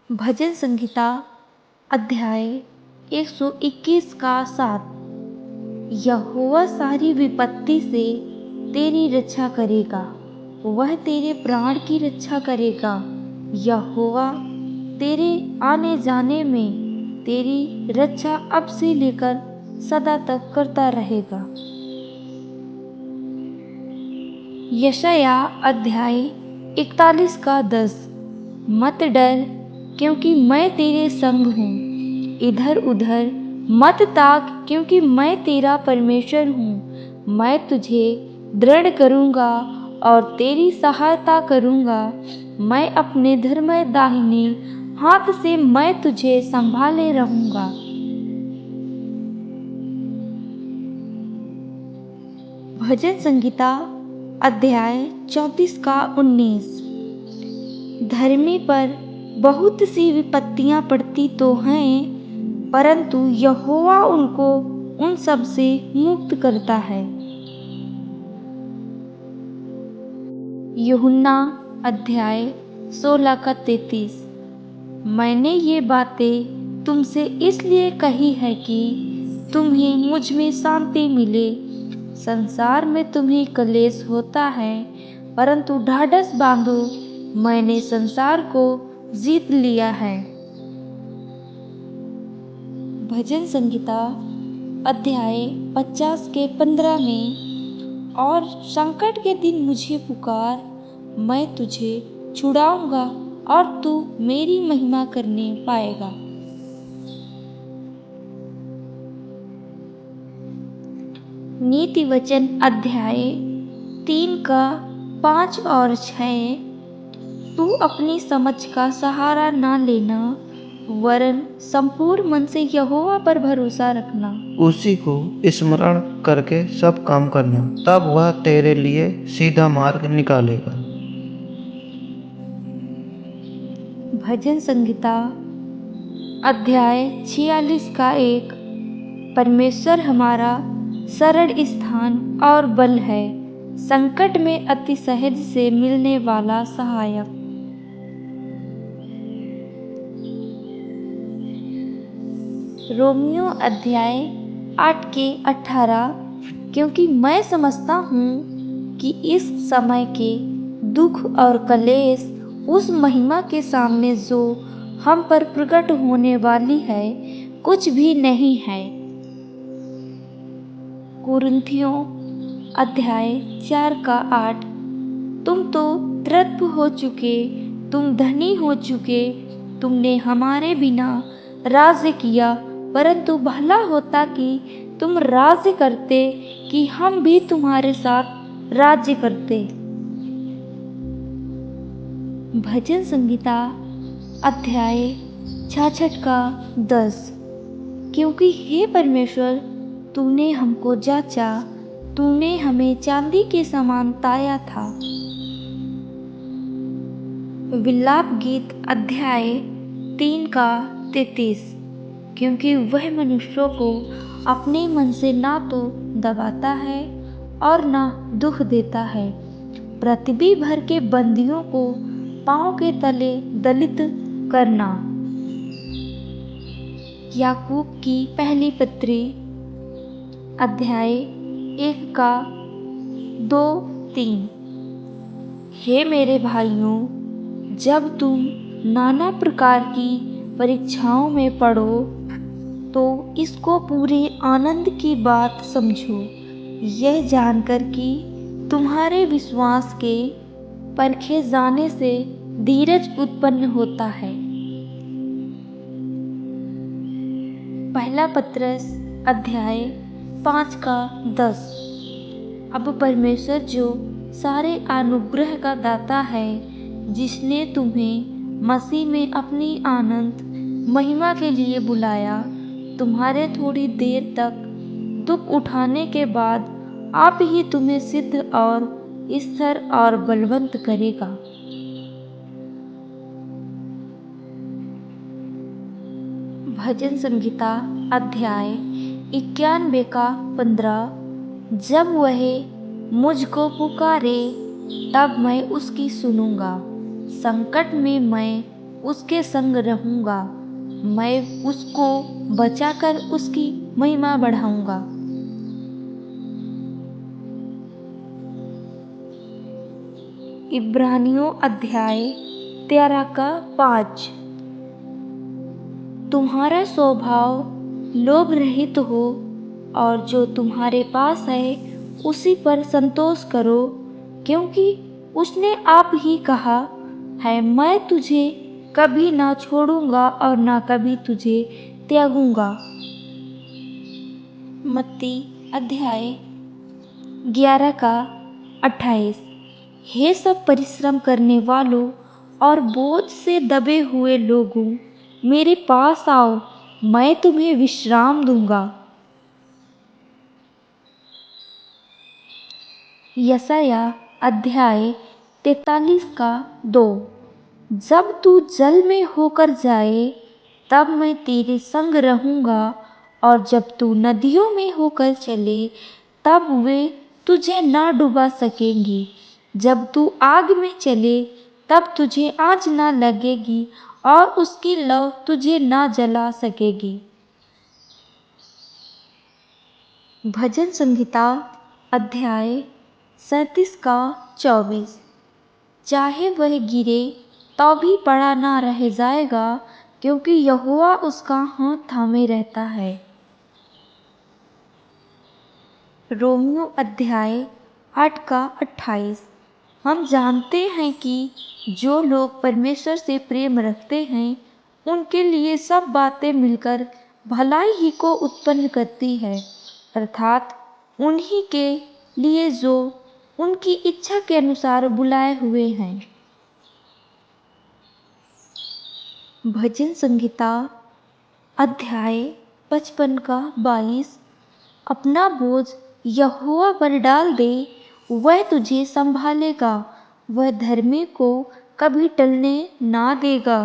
भजन संहिता अध्याय 121 का 7। यहोवा सारी विपत्ति से तेरी रक्षा करेगा, वह तेरे प्राण की रक्षा करेगा। यहोवा तेरे आने जाने में तेरी रक्षा अब से लेकर सदा तक करता रहेगा। यशाया अध्याय 41 का 10। मत डर, क्योंकि मैं तेरे संग हूँ। इधर उधर मत ताक, क्योंकि मैं तेरा परमेश्वर हूँ। मैं तुझे दृढ़ करूँगा और तेरी सहायता करूँगा। मैं अपने धर्म दाहिने हाथ से मैं तुझे संभाले रहूँगा। भजन संहिता अध्याय 34 का 19। धर्मी पर बहुत सी विपत्तियां पड़ती तो हैं, परंतु यहोवा उनको उन सब से मुक्त करता है। यूहन्ना अध्याय 16 का 33। मैंने ये बातें तुमसे इसलिए कही है कि तुम्हें मुझ में शांति मिले। संसार में तुम्हें क्लेश होता है, परंतु ढाढ़स बांधो, मैंने संसार को जीत लिया है। भजन संहिता अध्याय 50 के 15 में। और संकट के दिन मुझे पुकार, मैं तुझे छुड़ाऊंगा और तू मेरी महिमा करने पाएगा। नीति वचन अध्याय 3 का 5 और 6। तू अपनी समझ का सहारा ना लेना, वरन संपूर्ण मन से यहोवा पर भरोसा रखना। उसी को स्मरण करके सब काम करना, तब वह तेरे लिए सीधा मार्ग निकालेगा। भजन संहिता अध्याय 46 का 1। परमेश्वर हमारा शरण स्थान और बल है, संकट में अति सहज से मिलने वाला सहायक। रोमियो अध्याय 8 के 18। क्योंकि मैं समझता हूँ कि इस समय के दुख और क्लेश उस महिमा के सामने जो हम पर प्रकट होने वाली है कुछ भी नहीं है। कुरिन्थियों अध्याय 4 का 8। तुम तो तृप्त हो चुके, तुम धनी हो चुके, तुमने हमारे बिना राज्य किया, परंतु भला होता कि तुम राज्य करते, कि हम भी तुम्हारे साथ राज्य करते। भजन संहिता अध्याय 66 का 10। क्योंकि हे परमेश्वर, तूने हमको जांचा, तूने हमें चांदी के समान ताया था। विलाप गीत अध्याय 3 का 33। क्योंकि वह मनुष्यों को अपने मन से ना तो दबाता है और ना दुख देता है। पृथ्वी भर के बंदियों को पांव के तले दलित करना। याकूब की पहली पत्री अध्याय 1 का 2-3। हे मेरे भाइयों, जब तुम नाना प्रकार की परीक्षाओं में पड़ो तो इसको पूरे आनंद की बात समझो, यह जानकर कि तुम्हारे विश्वास के परखे जाने से धीरज उत्पन्न होता है। पहला पत्रस अध्याय 5 का 10। अब परमेश्वर जो सारे अनुग्रह का दाता है, जिसने तुम्हें मसीह में अपनी आनंद महिमा के लिए बुलाया, तुम्हारे थोड़ी देर तक दुख उठाने के बाद आप ही तुम्हें सिद्ध और स्थिर और बलवंत करेगा। भजन संहिता अध्याय 91 का 15। जब वह मुझको पुकारे, तब मैं उसकी सुनूंगा। संकट में मैं उसके संग रहूँगा। मैं उसको बचाकर उसकी महिमा बढ़ाऊँगा। इब्रानियों अध्याय 13 का 5। तुम्हारा स्वभाव लोभ रहित हो और जो तुम्हारे पास है उसी पर संतोष करो, क्योंकि उसने आप ही कहा है, मैं तुझे कभी ना छोड़ूंगा और ना कभी तुझे त्यागूंगा। मत्ती अध्याय 11 का 28। हे सब परिश्रम करने वालों और बोझ से दबे हुए लोगों, मेरे पास आओ, मैं तुम्हें विश्राम दूंगा। यशाया अध्याय 43 का 2। जब तू जल में होकर जाए तब मैं तेरे संग रहूंगा, और जब तू नदियों में होकर चले तब वे तुझे ना डुबा सकेंगी। जब तू आग में चले तब तुझे आँच ना लगेगी और उसकी लौ तुझे ना जला सकेगी। भजन संहिता अध्याय 37 का 24। चाहे वह गिरे तो भी पड़ा ना रह जाएगा, क्योंकि यहोवा उसका हाथ थामे रहता है। रोमियो अध्याय 8 का 28। हम जानते हैं कि जो लोग परमेश्वर से प्रेम रखते हैं उनके लिए सब बातें मिलकर भलाई ही को उत्पन्न करती है, अर्थात उन्हीं के लिए जो उनकी इच्छा के अनुसार बुलाए हुए हैं। भजन संहिता अध्याय 55 का 22। अपना बोझ यहोवा पर डाल दे, वह तुझे संभालेगा, वह धर्मी को कभी टलने ना देगा।